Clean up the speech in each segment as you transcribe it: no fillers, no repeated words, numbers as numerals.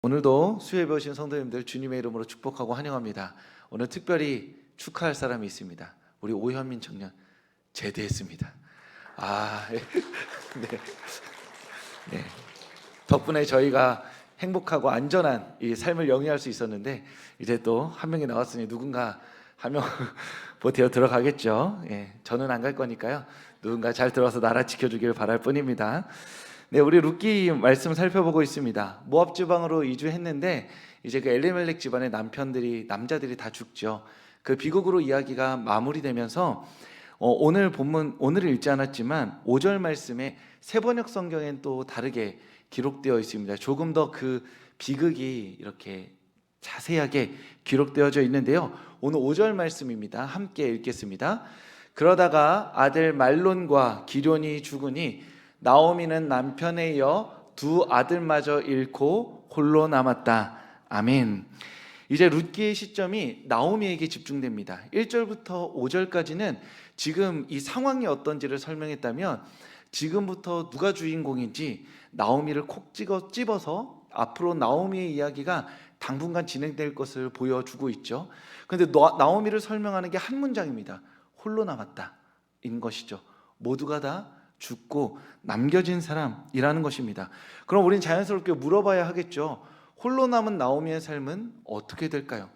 오늘도 수요예배 오신 성도님들 주님의 이름으로 축복하고 환영합니다. 오늘 특별히 축하할 사람이 있습니다. 우리 오현민 청년 제대했습니다. 네. 네. 덕분에 저희가 행복하고 안전한 이 삶을 영위할 수 있었는데 이제 또 한 명이 나왔으니 누군가 한 명 보태어 들어가겠죠. 저는 안 갈 거니까요. 누군가 잘 들어와서 나라 지켜주길 바랄 뿐입니다. 네, 우리 룻기 말씀 살펴보고 있습니다. 모압 지방으로 이주했는데 이제 그 엘리멜렉 집안의 남자들이 다 죽죠. 그 비극으로 이야기가 마무리되면서 오늘 본문 오늘을 읽지 않았지만 5절 말씀에 새번역 성경엔 또 다르게 기록되어 있습니다. 조금 더 그 비극이 이렇게 자세하게 기록되어져 있는데요. 오늘 5절 말씀입니다. 함께 읽겠습니다. 그러다가 아들 말론과 기럐이 죽으니 나오미는 남편에 이어 두 아들마저 잃고 홀로 남았다. 아멘. 이제 룻기의 시점이 나오미에게 집중됩니다. 1절부터 5절까지는 지금 이 상황이 어떤지를 설명했다면 지금부터 누가 주인공인지 나오미를 콕 집어서 앞으로 나오미의 이야기가 당분간 진행될 것을 보여주고 있죠. 그런데 나오미를 설명하는 게 한 문장입니다. 홀로 남았다 인 것이죠. 모두가 다 죽고 남겨진 사람이라는 것입니다. 그럼 우린 자연스럽게 물어봐야 하겠죠. 홀로 남은 나오미의 삶은 어떻게 될까요?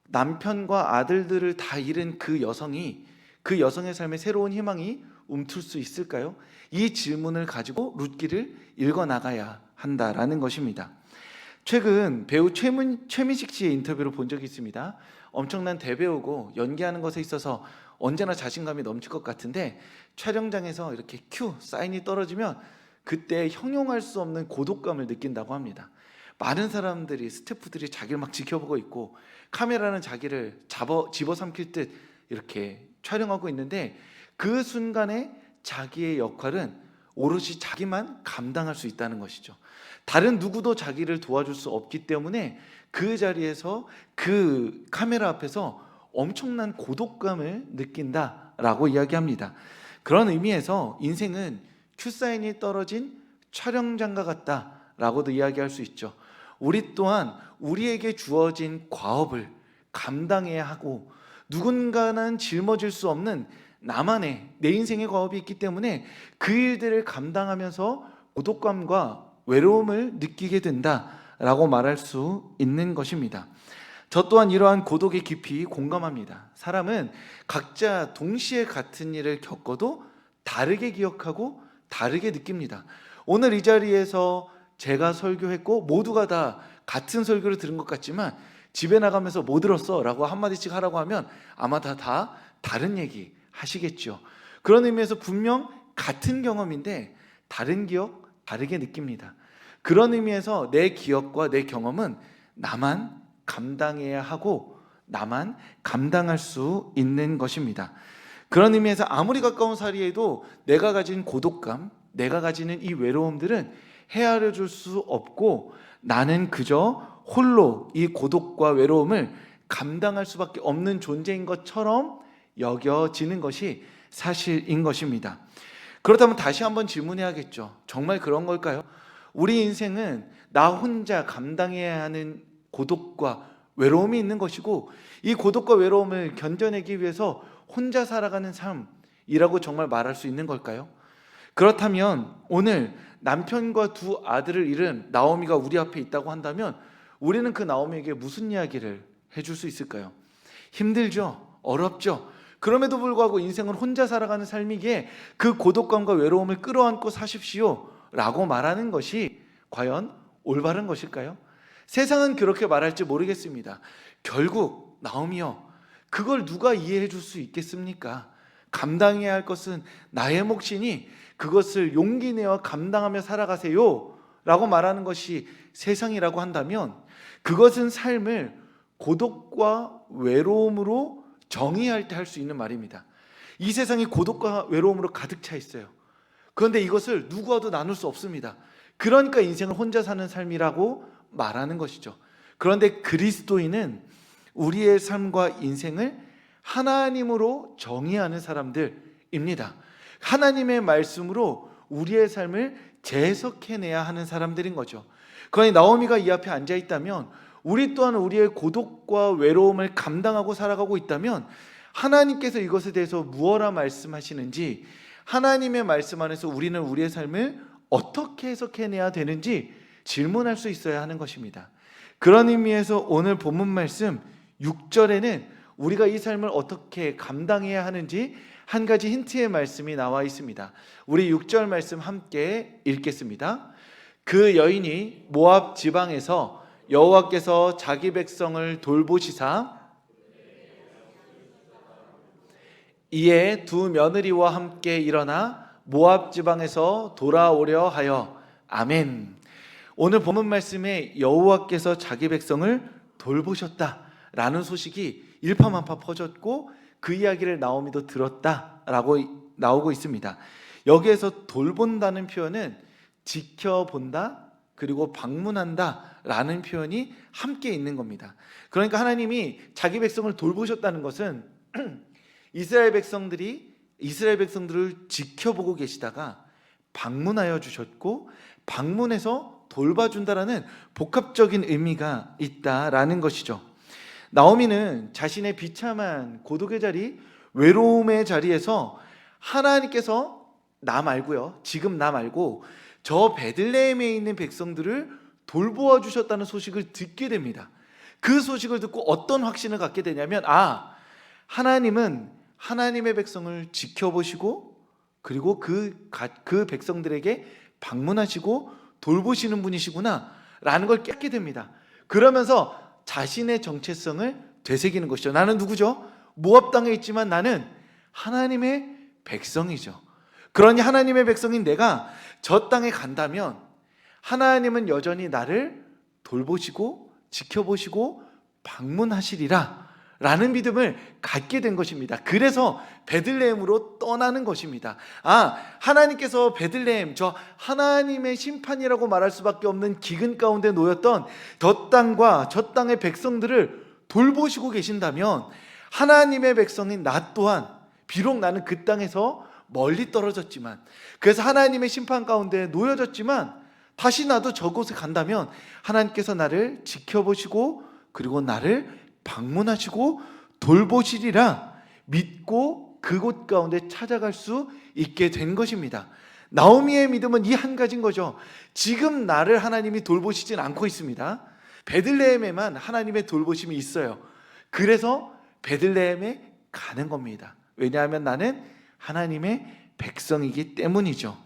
남편과 아들들을 다 잃은 그 여성의 삶에 새로운 희망이 움틀 수 있을까요? 이 질문을 가지고 룻기를 읽어나가야 한다라는 것입니다. 최근 배우 최민식 씨의 인터뷰를 본 적이 있습니다. 엄청난 대배우고 연기하는 것에 있어서 언제나 자신감이 넘칠 것 같은데 촬영장에서 이렇게 사인이 떨어지면 그때 형용할 수 없는 고독감을 느낀다고 합니다. 많은 사람들이 스태프들이 자기를 막 지켜보고 있고 카메라는 자기를 집어삼킬 듯 이렇게 촬영하고 있는데 그 순간에 자기의 역할은 오롯이 자기만 감당할 수 있다는 것이죠. 다른 누구도 자기를 도와줄 수 없기 때문에 그 자리에서 그 카메라 앞에서 엄청난 고독감을 느낀다라고 이야기합니다. 그런 의미에서 인생은 큐사인이 떨어진 촬영장과 같다라고도 이야기할 수 있죠. 우리 또한 우리에게 주어진 과업을 감당해야 하고 누군가는 짊어질 수 없는 나만의 내 인생의 과업이 있기 때문에 그 일들을 감당하면서 고독감과 외로움을 느끼게 된다라고 말할 수 있는 것입니다. 저 또한 이러한 고독의 깊이 공감합니다. 사람은 각자 동시에 같은 일을 겪어도 다르게 기억하고 다르게 느낍니다. 오늘 이 자리에서 제가 설교했고 모두가 다 같은 설교를 들은 것 같지만 집에 나가면서 뭐 들었어? 라고 한마디씩 하라고 하면 아마 다 다른 얘기 하시겠죠. 그런 의미에서 분명 같은 경험인데 다른 기억, 다르게 느낍니다. 그런 의미에서 내 기억과 내 경험은 나만 감당해야 하고 나만 감당할 수 있는 것입니다. 그런 의미에서 아무리 가까운 사이에도 내가 가진 고독감, 내가 가지는 이 외로움들은 헤아려 줄 수 없고 나는 그저 홀로 이 고독과 외로움을 감당할 수밖에 없는 존재인 것처럼 여겨지는 것이 사실인 것입니다. 그렇다면 다시 한번 질문해야겠죠. 정말 그런 걸까요? 우리 인생은 나 혼자 감당해야 하는 고독과 외로움이 있는 것이고 이 고독과 외로움을 견뎌내기 위해서 혼자 살아가는 삶이라고 정말 말할 수 있는 걸까요? 그렇다면 오늘 남편과 두 아들을 잃은 나오미가 우리 앞에 있다고 한다면 우리는 그 나오미에게 무슨 이야기를 해줄 수 있을까요? 힘들죠? 어렵죠? 그럼에도 불구하고 인생은 혼자 살아가는 삶이기에 그 고독감과 외로움을 끌어안고 사십시오 라고 말하는 것이 과연 올바른 것일까요? 세상은 그렇게 말할지 모르겠습니다. 결국 나오미여, 그걸 누가 이해해 줄 수 있겠습니까? 감당해야 할 것은 나의 몫이니 그것을 용기 내어 감당하며 살아가세요 라고 말하는 것이 세상이라고 한다면 그것은 삶을 고독과 외로움으로 정의할 때 할 수 있는 말입니다. 이 세상이 고독과 외로움으로 가득 차 있어요. 그런데 이것을 누구와도 나눌 수 없습니다. 그러니까 인생을 혼자 사는 삶이라고 말하는 것이죠. 그런데 그리스도인은 우리의 삶과 인생을 하나님으로 정의하는 사람들입니다. 하나님의 말씀으로 우리의 삶을 재해석해내야 하는 사람들인 거죠. 그러니 나오미가 이 앞에 앉아 있다면 우리 또한 우리의 고독과 외로움을 감당하고 살아가고 있다면 하나님께서 이것에 대해서 무엇라 말씀하시는지, 하나님의 말씀 안에서 우리는 우리의 삶을 어떻게 해석해내야 되는지 질문할 수 있어야 하는 것입니다. 그런 의미에서 오늘 본문 말씀 6절에는 우리가 이 삶을 어떻게 감당해야 하는지 한 가지 힌트의 말씀이 나와 있습니다. 우리 6절 말씀 함께 읽겠습니다. 그 여인이 모압 지방에서 여호와께서 자기 백성을 돌보시사 이에 두 며느리와 함께 일어나 모압 지방에서 돌아오려 하여. 아멘. 오늘 본문 말씀에 여호와께서 자기 백성을 돌보셨다라는 소식이 일파만파 퍼졌고 그 이야기를 나오미도 들었다라고 나오고 있습니다. 여기에서 돌본다는 표현은 지켜본다 그리고 방문한다라는 표현이 함께 있는 겁니다. 그러니까 하나님이 자기 백성을 돌보셨다는 것은 이스라엘 백성들을 지켜보고 계시다가 방문하여 주셨고 방문해서 돌봐준다라는 복합적인 의미가 있다라는 것이죠. 나오미는 자신의 비참한 고독의 자리, 외로움의 자리에서 하나님께서 나 말고요, 지금 나 말고 저 베들레헴에 있는 백성들을 돌보아 주셨다는 소식을 듣게 됩니다. 그 소식을 듣고 어떤 확신을 갖게 되냐면, 하나님은 하나님의 백성을 지켜보시고 그리고 그 백성들에게 방문하시고 돌보시는 분이시구나 라는 걸 깨닫게 됩니다. 그러면서 자신의 정체성을 되새기는 것이죠. 나는 누구죠? 모압 땅에 있지만 나는 하나님의 백성이죠. 그러니 하나님의 백성인 내가 저 땅에 간다면 하나님은 여전히 나를 돌보시고 지켜보시고 방문하시리라 라는 믿음을 갖게 된 것입니다. 그래서 베들레헴으로 떠나는 것입니다. 하나님께서 베들레헴, 저 하나님의 심판이라고 말할 수밖에 없는 기근 가운데 놓였던 저 땅과 저 땅의 백성들을 돌보시고 계신다면 하나님의 백성인 나 또한 비록 나는 그 땅에서 멀리 떨어졌지만, 그래서 하나님의 심판 가운데 놓여졌지만 다시 나도 저곳에 간다면 하나님께서 나를 지켜보시고 그리고 나를 방문하시고 돌보시리라 믿고 그곳 가운데 찾아갈 수 있게 된 것입니다. 나오미의 믿음은 이 한 가지인 거죠. 지금 나를 하나님이 돌보시진 않고 있습니다. 베들레헴에만 하나님의 돌보심이 있어요. 그래서 베들레헴에 가는 겁니다. 왜냐하면 나는 하나님의 백성이기 때문이죠.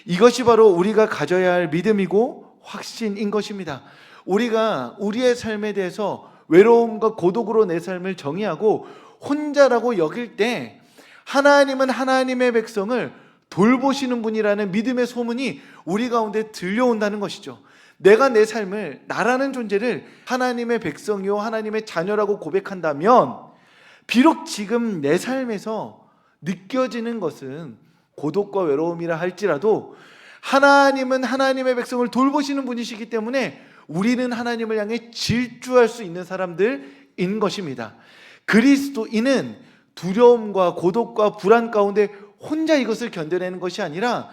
이것이 바로 우리가 가져야 할 믿음이고 확신인 것입니다. 우리가 우리의 삶에 대해서 외로움과 고독으로 내 삶을 정의하고 혼자라고 여길 때 하나님은 하나님의 백성을 돌보시는 분이라는 믿음의 소문이 우리 가운데 들려온다는 것이죠. 내가 내 삶을, 나라는 존재를 하나님의 백성이요 하나님의 자녀라고 고백한다면 비록 지금 내 삶에서 느껴지는 것은 고독과 외로움이라 할지라도 하나님은 하나님의 백성을 돌보시는 분이시기 때문에 우리는 하나님을 향해 질주할 수 있는 사람들인 것입니다. 그리스도인은 두려움과 고독과 불안 가운데 혼자 이것을 견뎌내는 것이 아니라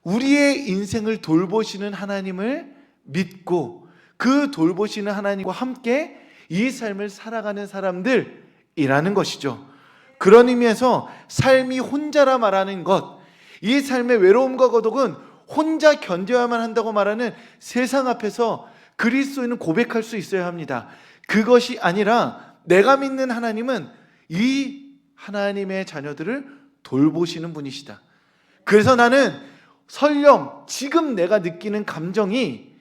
우리의 인생을 돌보시는 하나님을 믿고 그 돌보시는 하나님과 함께 이 삶을 살아가는 사람들이라는 것이죠. 그런 의미에서 삶이 혼자라 말하는 것, 이 삶의 외로움과 고독은 혼자 견뎌야만 한다고 말하는 세상 앞에서 그리스도인은 고백할 수 있어야 합니다. 그것이 아니라 내가 믿는 하나님은 이 하나님의 자녀들을 돌보시는 분이시다. 그래서 나는 설령 지금 내가 느끼는 감정이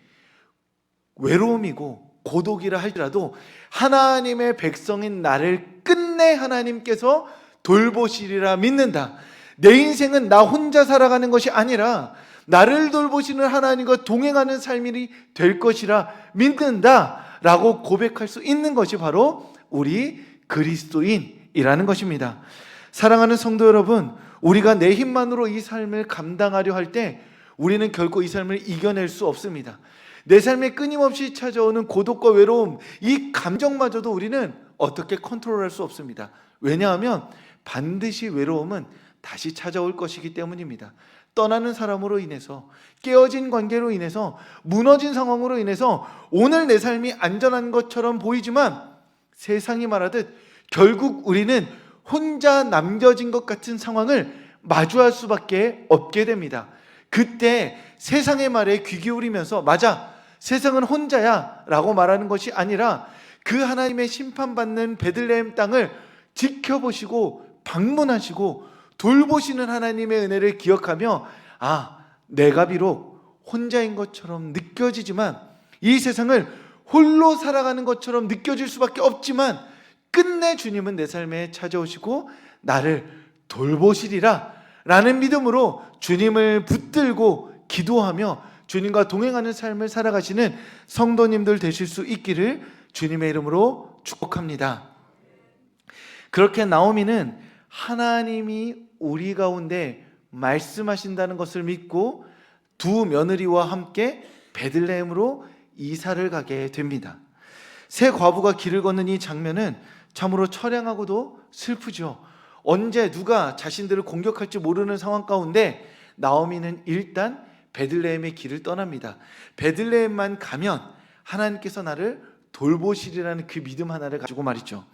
외로움이고 고독이라 할지라도 하나님의 백성인 나를 끝내 하나님께서 돌보시리라 믿는다. 내 인생은 나 혼자 살아가는 것이 아니라 나를 돌보시는 하나님과 동행하는 삶이 될 것이라 믿는다라고 고백할 수 있는 것이 바로 우리 그리스도인이라는 것입니다. 사랑하는 성도 여러분, 우리가 내 힘만으로 이 삶을 감당하려 할 때 우리는 결코 이 삶을 이겨낼 수 없습니다. 내 삶에 끊임없이 찾아오는 고독과 외로움, 이 감정마저도 우리는 어떻게 컨트롤할 수 없습니다. 왜냐하면 반드시 외로움은 다시 찾아올 것이기 때문입니다. 떠나는 사람으로 인해서, 깨어진 관계로 인해서, 무너진 상황으로 인해서 오늘 내 삶이 안전한 것처럼 보이지만 세상이 말하듯 결국 우리는 혼자 남겨진 것 같은 상황을 마주할 수밖에 없게 됩니다. 그때 세상의 말에 귀 기울이면서 맞아, 세상은 혼자야 라고 말하는 것이 아니라 그 하나님의 심판받는 베들레헴 땅을 지켜보시고 방문하시고 돌보시는 하나님의 은혜를 기억하며 내가 비록 혼자인 것처럼 느껴지지만, 이 세상을 홀로 살아가는 것처럼 느껴질 수밖에 없지만 끝내 주님은 내 삶에 찾아오시고 나를 돌보시리라 라는 믿음으로 주님을 붙들고 기도하며 주님과 동행하는 삶을 살아가시는 성도님들 되실 수 있기를 주님의 이름으로 축복합니다. 그렇게 나오미는 하나님이 우리 가운데 말씀하신다는 것을 믿고 두 며느리와 함께 베들레헴으로 이사를 가게 됩니다. 세 과부가 길을 걷는 이 장면은 참으로 처량하고도 슬프죠. 언제 누가 자신들을 공격할지 모르는 상황 가운데 나오미는 일단 베들레헴의 길을 떠납니다. 베들레헴만 가면 하나님께서 나를 돌보시리라는 그 믿음 하나를 가지고 말이죠.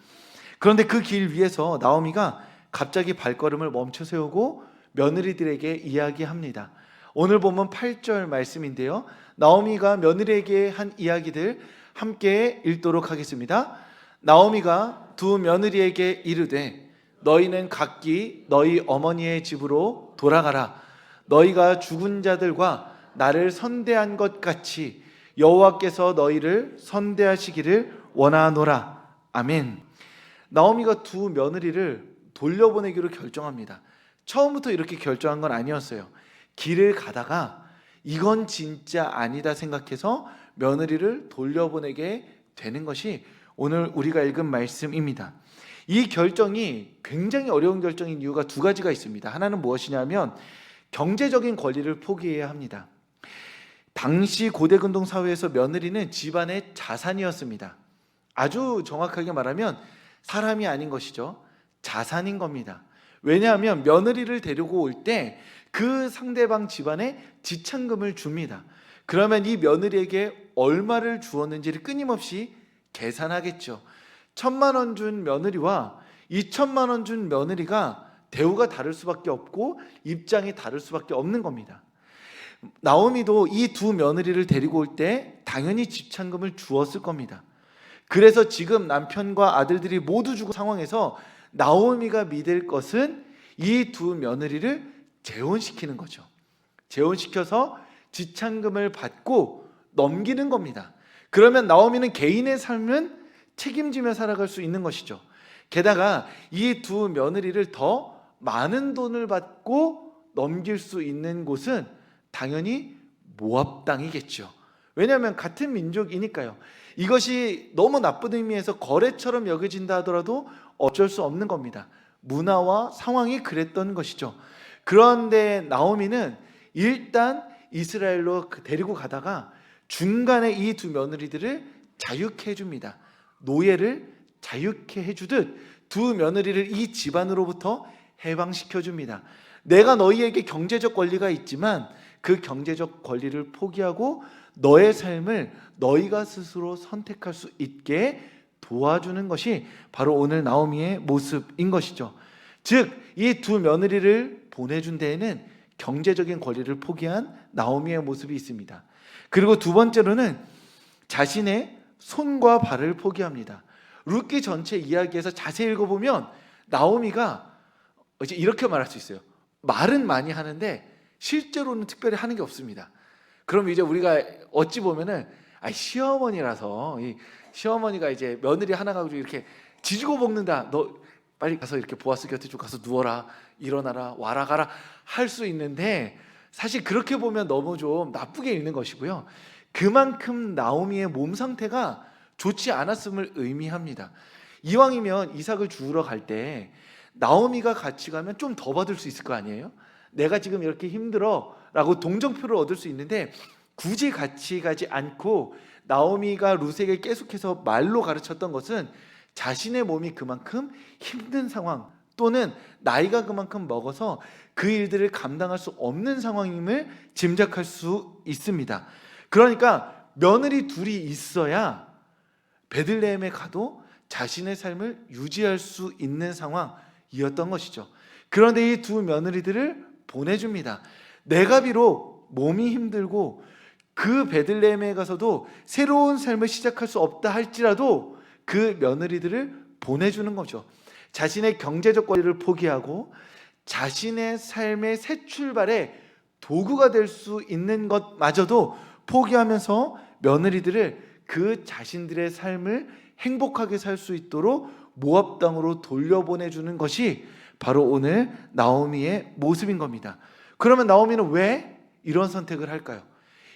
그런데 그 길 위에서 나오미가 갑자기 발걸음을 멈춰 세우고 며느리들에게 이야기합니다. 오늘 보면 8절 말씀인데요, 나오미가 며느리에게 한 이야기들 함께 읽도록 하겠습니다. 나오미가 두 며느리에게 이르되 너희는 각기 너희 어머니의 집으로 돌아가라. 너희가 죽은 자들과 나를 선대한 것 같이 여호와께서 너희를 선대하시기를 원하노라. 아멘. 나오미가 두 며느리를 돌려보내기로 결정합니다. 처음부터 이렇게 결정한 건 아니었어요. 길을 가다가 이건 진짜 아니다 생각해서 며느리를 돌려보내게 되는 것이 오늘 우리가 읽은 말씀입니다. 이 결정이 굉장히 어려운 결정인 이유가 두 가지가 있습니다. 하나는 무엇이냐면 경제적인 권리를 포기해야 합니다. 당시 고대근동 사회에서 며느리는 집안의 자산이었습니다. 아주 정확하게 말하면 사람이 아닌 것이죠. 자산인 겁니다. 왜냐하면 며느리를 데리고 올 때 그 상대방 집안에 지참금을 줍니다. 그러면 이 며느리에게 얼마를 주었는지를 끊임없이 계산하겠죠. 1,000만 원 준 며느리와 2,000만 원 준 며느리가 대우가 다를 수밖에 없고 입장이 다를 수밖에 없는 겁니다. 나오미도 이 두 며느리를 데리고 올 때 당연히 지참금을 주었을 겁니다. 그래서 지금 남편과 아들들이 모두 죽은 상황에서 나오미가 믿을 것은 이 두 며느리를 재혼시키는 거죠. 재혼시켜서 지참금을 받고 넘기는 겁니다. 그러면 나오미는 개인의 삶은 책임지며 살아갈 수 있는 것이죠. 게다가 이 두 며느리를 더 많은 돈을 받고 넘길 수 있는 곳은 당연히 모압 땅이겠죠. 왜냐하면 같은 민족이니까요. 이것이 너무 나쁜 의미에서 거래처럼 여겨진다 하더라도 어쩔 수 없는 겁니다. 문화와 상황이 그랬던 것이죠. 그런데 나오미는 일단 이스라엘로 데리고 가다가 중간에 이 두 며느리들을 자유케 해줍니다. 노예를 자유케 해주듯 두 며느리를 이 집안으로부터 해방시켜줍니다. 내가 너희에게 경제적 권리가 있지만 그 경제적 권리를 포기하고 너의 삶을 너희가 스스로 선택할 수 있게 도와주는 것이 바로 오늘 나오미의 모습인 것이죠. 즉, 이 두 며느리를 보내준 데에는 경제적인 권리를 포기한 나오미의 모습이 있습니다. 그리고 두 번째로는 자신의 손과 발을 포기합니다. 룻기 전체 이야기에서 자세히 읽어보면 나오미가 이제 이렇게 말할 수 있어요. 말은 많이 하는데 실제로는 특별히 하는 게 없습니다. 그럼 이제 우리가 어찌 보면은 시어머니라서 이 시어머니가 이제 며느리 하나 가지고 이렇게 지지고 볶는다. 너 빨리 가서 이렇게 보아스 곁에 좀 가서 누워라, 일어나라, 와라 가라 할 수 있는데 사실 그렇게 보면 너무 좀 나쁘게 읽는 것이고요. 그만큼 나오미의 몸 상태가 좋지 않았음을 의미합니다. 이왕이면 이삭을 주우러 갈 때 나오미가 같이 가면 좀 더 받을 수 있을 거 아니에요? 내가 지금 이렇게 힘들어 라고 동정표를 얻을 수 있는데 굳이 같이 가지 않고 나오미가 룻에게 계속해서 말로 가르쳤던 것은 자신의 몸이 그만큼 힘든 상황, 또는 나이가 그만큼 먹어서 그 일들을 감당할 수 없는 상황임을 짐작할 수 있습니다. 그러니까 며느리 둘이 있어야 베들레헴에 가도 자신의 삶을 유지할 수 있는 상황이었던 것이죠. 그런데 이 두 며느리들을 보내줍니다. 내가 비록 몸이 힘들고 그 베들레헴에 가서도 새로운 삶을 시작할 수 없다 할지라도 그 며느리들을 보내주는 거죠. 자신의 경제적 권리를 포기하고 자신의 삶의 새 출발에 도구가 될 수 있는 것마저도 포기하면서 며느리들을 그 자신들의 삶을 행복하게 살 수 있도록 모압 땅으로 돌려보내주는 것이 바로 오늘 나오미의 모습인 겁니다. 그러면 나오미는 왜 이런 선택을 할까요?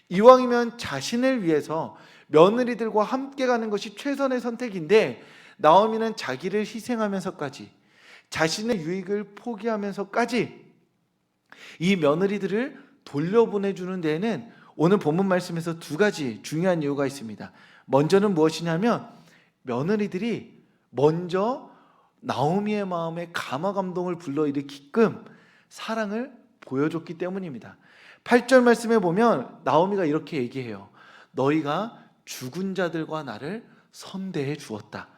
이왕이면 자신을 위해서 며느리들과 함께 가는 것이 최선의 선택인데 나오미는 자기를 희생하면서까지 자신의 유익을 포기하면서까지 이 며느리들을 돌려보내주는 데에는 오늘 본문 말씀에서 두 가지 중요한 이유가 있습니다. 먼저는 무엇이냐면 며느리들이 먼저 나오미의 마음에 감화 감동을 불러일으키게끔 사랑을 보여줬기 때문입니다. 8절 말씀에 보면 나오미가 이렇게 얘기해요. 너희가 죽은 자들과 나를 선대해 주었다.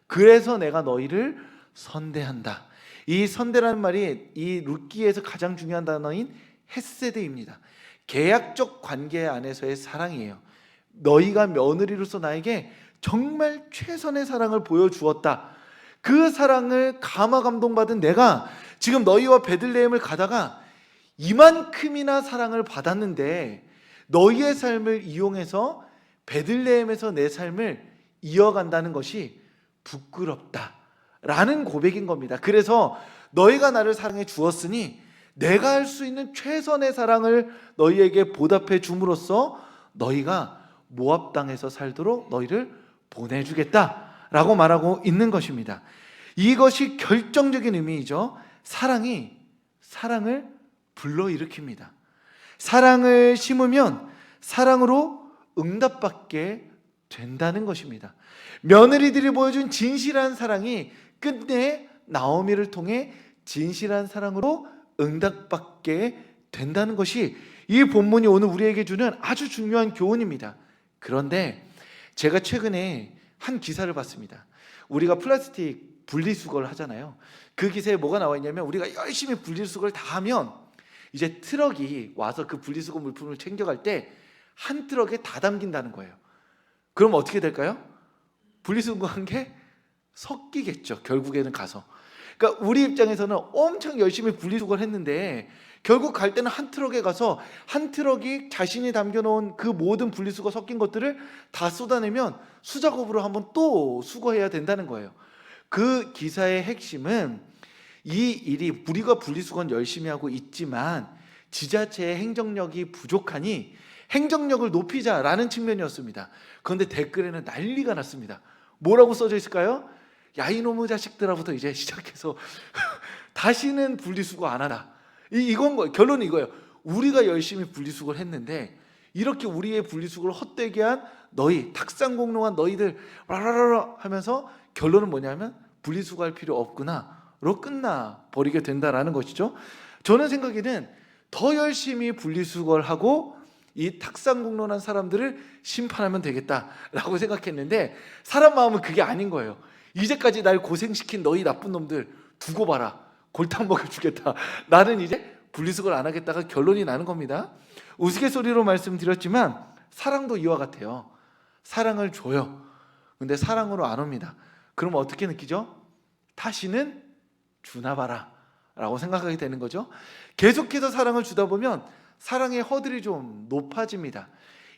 그래서 내가 너희를 선대한다. 이 선대라는 말이 이 룻기에서 가장 중요한 단어인 헤세드입니다. 계약적 관계 안에서의 사랑이에요. 너희가 며느리로서 나에게 정말 최선의 사랑을 보여주었다. 그 사랑을 감화 감동받은 내가 지금 너희와 베들레헴을 가다가 이만큼이나 사랑을 받았는데 너희의 삶을 이용해서 베들레헴에서 내 삶을 이어간다는 것이 부끄럽다라는 고백인 겁니다. 그래서 너희가 나를 사랑해 주었으니 내가 할 수 있는 최선의 사랑을 너희에게 보답해 줌으로써 너희가 모압 땅에서 살도록 너희를 보내주겠다라고 말하고 있는 것입니다. 이것이 결정적인 의미이죠. 사랑이 사랑을 불러일으킵니다. 사랑을 심으면 사랑으로 응답받게 된다는 것입니다. 며느리들이 보여준 진실한 사랑이 끝내 나오미를 통해 진실한 사랑으로 응답받게 된다는 것이 이 본문이 오늘 우리에게 주는 아주 중요한 교훈입니다. 그런데 제가 최근에 한 기사를 봤습니다. 우리가 플라스틱 분리수거를 하잖아요. 그 기사에 뭐가 나와 있냐면 우리가 열심히 분리수거를 다 하면 이제 트럭이 와서 그 분리수거 물품을 챙겨갈 때 한 트럭에 다 담긴다는 거예요. 그럼 어떻게 될까요? 분리수거한 게 섞이겠죠. 결국에는 가서. 그러니까 우리 입장에서는 엄청 열심히 분리수거를 했는데 결국 갈 때는 한 트럭에 가서 한 트럭이 자신이 담겨놓은 그 모든 분리수거 섞인 것들을 다 쏟아내면 수작업으로 한번 또 수거해야 된다는 거예요. 그 기사의 핵심은 이 일이 우리가 분리수거는 열심히 하고 있지만 지자체의 행정력이 부족하니 행정력을 높이자라는 측면이었습니다. 그런데 댓글에는 난리가 났습니다. 뭐라고 써져 있을까요? 야 이놈의 자식들아부터 이제 시작해서 다시는 분리수거 안 하나. 이건 거예요. 결론은 이거예요. 우리가 열심히 분리수거를 했는데 이렇게 우리의 분리수거를 헛되게 한 너희 탁상공론한 너희들 라라라라 하면서 결론은 뭐냐면 분리수거할 필요 없구나로 끝나 버리게 된다라는 것이죠. 저는 생각에는 더 열심히 분리수거를 하고 이 탁상공론한 사람들을 심판하면 되겠다라고 생각했는데 사람 마음은 그게 아닌 거예요. 이제까지 날 고생시킨 너희 나쁜 놈들 두고 봐라. 골탕 먹여주겠다. 나는 이제 분리수거를 안 하겠다가 결론이 나는 겁니다. 우스갯소리로 말씀드렸지만 사랑도 이와 같아요. 사랑을 줘요. 근데 사랑으로 안 옵니다. 그럼 어떻게 느끼죠? 다시는 주나 봐라 라고 생각하게 되는 거죠. 계속해서 사랑을 주다 보면 사랑의 허들이 좀 높아집니다.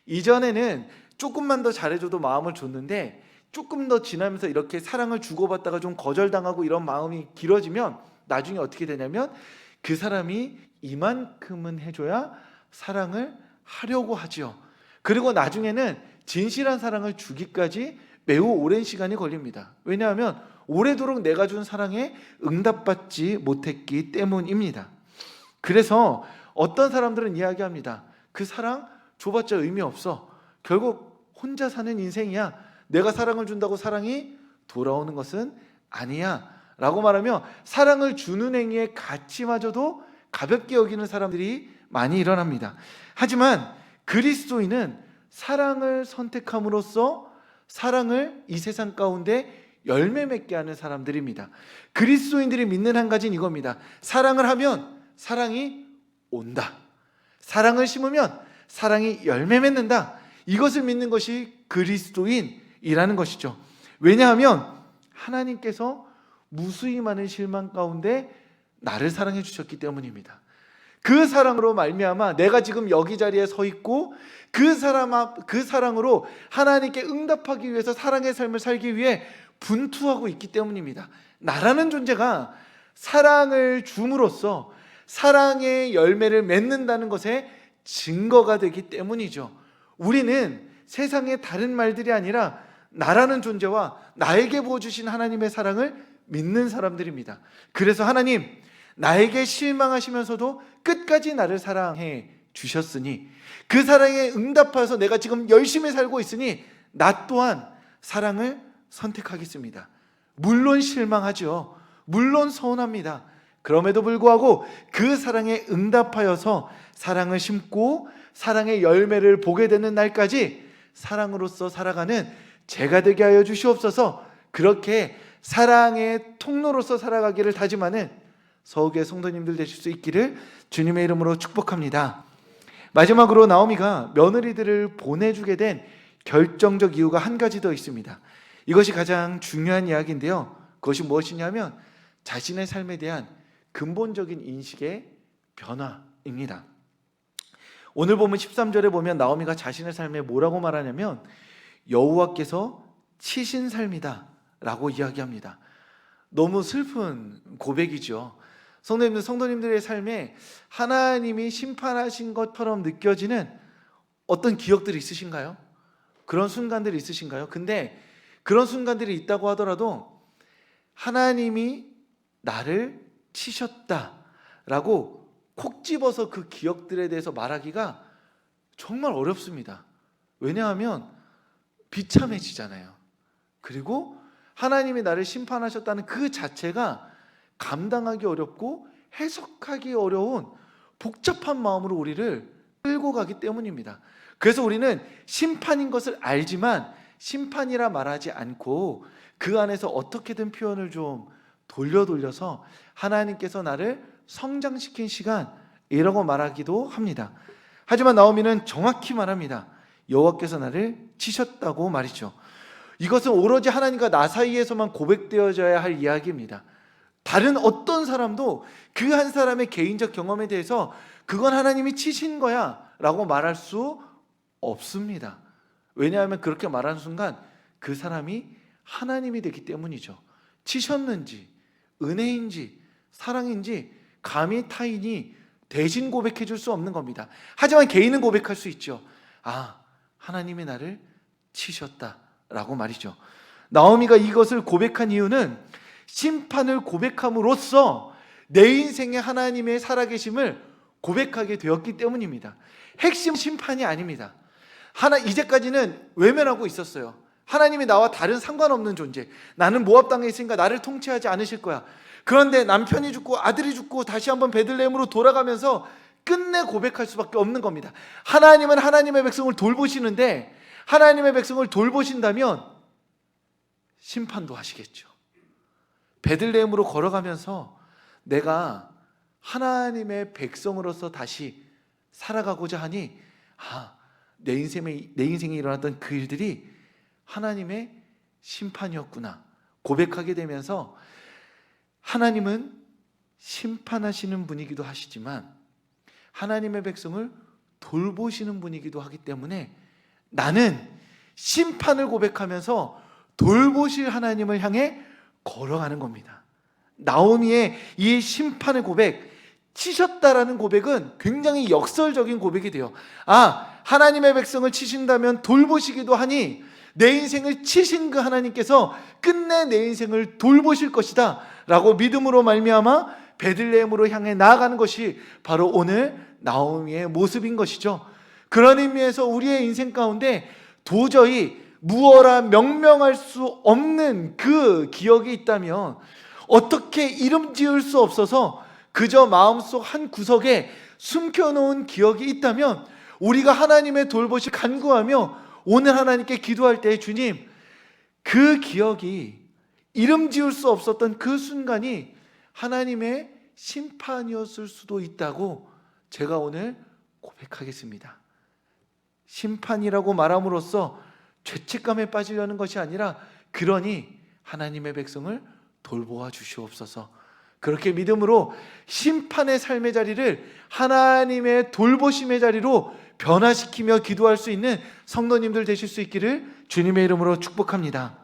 이전에는 조금만 더 잘해줘도 마음을 줬는데 조금 더 지나면서 이렇게 사랑을 주고받다가 좀 거절당하고 이런 마음이 길어지면 나중에 어떻게 되냐면 그 사람이 이만큼은 해줘야 사랑을 하려고 하죠. 그리고 나중에는 진실한 사랑을 주기까지 매우 오랜 시간이 걸립니다. 왜냐하면 오래도록 내가 준 사랑에 응답받지 못했기 때문입니다. 그래서 어떤 사람들은 이야기합니다. 그 사랑 줘봤자 의미 없어. 결국 혼자 사는 인생이야. 내가 사랑을 준다고 사랑이 돌아오는 것은 아니야 라고 말하며 사랑을 주는 행위의 가치마저도 가볍게 여기는 사람들이 많이 일어납니다. 하지만 그리스도인은 사랑을 선택함으로써 사랑을 이 세상 가운데 열매 맺게 하는 사람들입니다. 그리스도인들이 믿는 한 가지는 이겁니다. 사랑을 하면 사랑이 온다. 사랑을 심으면 사랑이 열매 맺는다. 이것을 믿는 것이 그리스도인이라는 것이죠. 왜냐하면 하나님께서 무수히 많은 실망 가운데 나를 사랑해 주셨기 때문입니다. 그 사랑으로 말미암아 내가 지금 여기 자리에 서 있고 그 사랑으로 하나님께 응답하기 위해서 사랑의 삶을 살기 위해 분투하고 있기 때문입니다. 나라는 존재가 사랑을 줌으로써 사랑의 열매를 맺는다는 것에 증거가 되기 때문이죠. 우리는 세상의 다른 말들이 아니라 나라는 존재와 나에게 부어주신 하나님의 사랑을 믿는 사람들입니다. 그래서 하나님, 나에게 실망하시면서도 끝까지 나를 사랑해 주셨으니 그 사랑에 응답하여서 내가 지금 열심히 살고 있으니 나 또한 사랑을 선택하겠습니다. 물론 실망하죠. 물론 서운합니다. 그럼에도 불구하고 그 사랑에 응답하여서 사랑을 심고 사랑의 열매를 보게 되는 날까지 사랑으로서 살아가는 제가 되게 하여 주시옵소서. 그렇게 사랑의 통로로서 살아가기를 다짐하는 서울교회 성도님들 되실 수 있기를 주님의 이름으로 축복합니다. 마지막으로 나오미가 며느리들을 보내주게 된 결정적 이유가 한 가지 더 있습니다. 이것이 가장 중요한 이야기인데요. 그것이 무엇이냐면 자신의 삶에 대한 근본적인 인식의 변화입니다. 오늘 보면 13절에 보면 나오미가 자신의 삶에 뭐라고 말하냐면 여호와께서 치신 삶이다 라고 이야기합니다. 너무 슬픈 고백이죠. 성도님들의 삶에 하나님이 심판하신 것처럼 느껴지는 어떤 기억들이 있으신가요? 그런 순간들이 있으신가요? 근데 그런 순간들이 있다고 하더라도 하나님이 나를 치셨다라고 콕 집어서 그 기억들에 대해서 말하기가 정말 어렵습니다. 왜냐하면 비참해지잖아요. 그리고 하나님이 나를 심판하셨다는 그 자체가 감당하기 어렵고 해석하기 어려운 복잡한 마음으로 우리를 끌고 가기 때문입니다. 그래서 우리는 심판인 것을 알지만 심판이라 말하지 않고 그 안에서 어떻게든 표현을 좀 돌려서 하나님께서 나를 성장시킨 시간이라고 말하기도 합니다. 하지만 나오미는 정확히 말합니다. 여호와께서 나를 치셨다고 말이죠. 이것은 오로지 하나님과 나 사이에서만 고백되어져야 할 이야기입니다. 다른 어떤 사람도 그 한 사람의 개인적 경험에 대해서 그건 하나님이 치신 거야 라고 말할 수 없습니다. 왜냐하면 그렇게 말하는 순간 그 사람이 하나님이 되기 때문이죠. 치셨는지 은혜인지 사랑인지 감히 타인이 대신 고백해 줄 수 없는 겁니다. 하지만 개인은 고백할 수 있죠. 아, 하나님이 나를 치셨다라고 말이죠. 나오미가 이것을 고백한 이유는 심판을 고백함으로써 내 인생에 하나님의 살아계심을 고백하게 되었기 때문입니다. 핵심 심판이 아닙니다. 이제까지는 외면하고 있었어요. 하나님이 나와 다른 상관없는 존재, 나는 모압 땅에 있으니까 나를 통치하지 않으실 거야. 그런데 남편이 죽고 아들이 죽고 다시 한번 베들레헴으로 돌아가면서 끝내 고백할 수밖에 없는 겁니다. 하나님은 하나님의 백성을 돌보시는데 하나님의 백성을 돌보신다면 심판도 하시겠죠. 베들레헴으로 걸어가면서 내가 하나님의 백성으로서 다시 살아가고자 하니 내 인생에 일어났던 그 일들이 하나님의 심판이었구나 고백하게 되면서 하나님은 심판하시는 분이기도 하시지만 하나님의 백성을 돌보시는 분이기도 하기 때문에 나는 심판을 고백하면서 돌보실 하나님을 향해 걸어가는 겁니다. 나오미의 이 심판의 고백, 치셨다라는 고백은 굉장히 역설적인 고백이 돼요. 하나님의 백성을 치신다면 돌보시기도 하니 내 인생을 치신 그 하나님께서 끝내 내 인생을 돌보실 것이다 라고 믿음으로 말미암아 베들레헴으로 향해 나아가는 것이 바로 오늘 나오미의 모습인 것이죠. 그런 의미에서 우리의 인생 가운데 도저히 무어라 명명할 수 없는 그 기억이 있다면, 어떻게 이름 지을 수 없어서 그저 마음속 한 구석에 숨겨놓은 기억이 있다면 우리가 하나님의 돌보시 간구하며 오늘 하나님께 기도할 때 주님, 그 기억이 이름 지을 수 없었던 그 순간이 하나님의 심판이었을 수도 있다고 제가 오늘 고백하겠습니다. 심판이라고 말함으로써 죄책감에 빠지려는 것이 아니라, 그러니 하나님의 백성을 돌보아 주시옵소서. 그렇게 믿음으로 심판의 삶의 자리를 하나님의 돌보심의 자리로 변화시키며 기도할 수 있는 성도님들 되실 수 있기를 주님의 이름으로 축복합니다.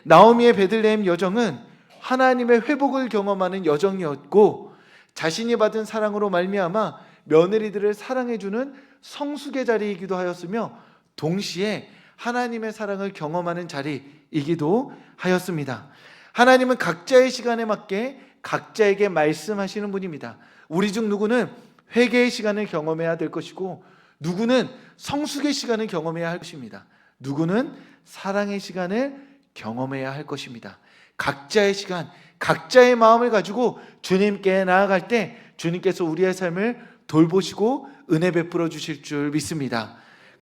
나오미의 베들레헴 여정은 하나님의 회복을 경험하는 여정이었고, 자신이 받은 사랑으로 말미암아 며느리들을 사랑해주는 성숙의 자리이기도 하였으며, 동시에 하나님의 사랑을 경험하는 자리이기도 하였습니다. 하나님은 각자의 시간에 맞게 각자에게 말씀하시는 분입니다. 우리 중 누구는 회개의 시간을 경험해야 될 것이고, 누구는 성숙의 시간을 경험해야 할 것입니다. 누구는 사랑의 시간을 경험해야 할 것입니다. 각자의 시간, 각자의 마음을 가지고 주님께 나아갈 때 주님께서 우리의 삶을 돌보시고 은혜 베풀어 주실 줄 믿습니다.